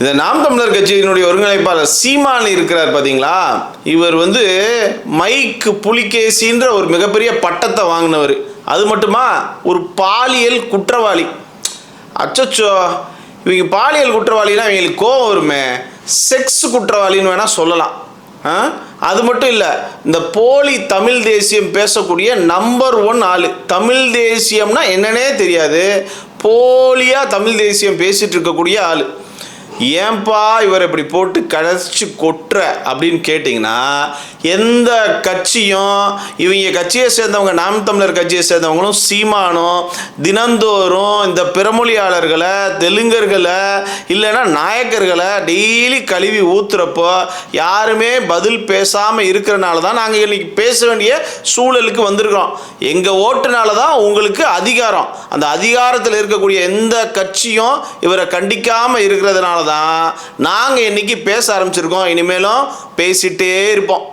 இந்த நாம் தமிழர் கட்சியினுடைய ஒருங்கிணைப்பாளர் சீமான் இருக்கிறார் பார்த்தீங்களா, இவர் மைக்கு புலிகேசின்ற ஒரு மிகப்பெரிய பட்டத்தை வாங்கினவர். அது மட்டுமா, ஒரு பாலியல் குற்றவாளி. அச்சோ, இவங்க பாலியல் குற்றவாளினா இவங்களுக்கு கோவம் வருமே, செக்ஸ் குற்றவாளின்னு வேணால் சொல்லலாம். அது மட்டும் இல்லை, இந்த போலி தமிழ் தேசியம் பேசக்கூடிய நம்பர் 1 ஆள். தமிழ் தேசியம்னா என்னன்னே தெரியாது, போலியாக தமிழ் தேசியம் பேசிகிட்டு இருக்கக்கூடிய ஆள். ஏன்பா இவர் இப்படி போட்டு கடைச்சி கொட்டுற அப்படின்னு கேட்டிங்கன்னா, எந்த கட்சியும் இவங்க கட்சியை சேர்ந்தவங்க, நாம் தமிழர் கட்சியை சேர்ந்தவங்களும் சீமானும் தினந்தோறும் இந்த பிறமொழியாளர்களை, தெலுங்கர்களை, இல்லைன்னா நாயக்கர்களை டெய்லி கழுவி ஊத்துறப்போ யாருமே பதில் பேசாமல் இருக்கிறனால தான் நாங்கள் இன்னைக்கு பேச வேண்டிய சூழலுக்கு வந்திருக்கிறோம். எங்கள் ஓட்டுனால தான் உங்களுக்கு அதிகாரம். அந்த அதிகாரத்தில் இருக்கக்கூடிய எந்த கட்சியும் இவரை கண்டிக்காமல் இருக்கிறதுனால தான் நாங்கள் இன்னைக்கு பேச ஆரம்பிச்சிருக்கோம். இனிமேலும் பேசிகிட்டே இருப்போம்.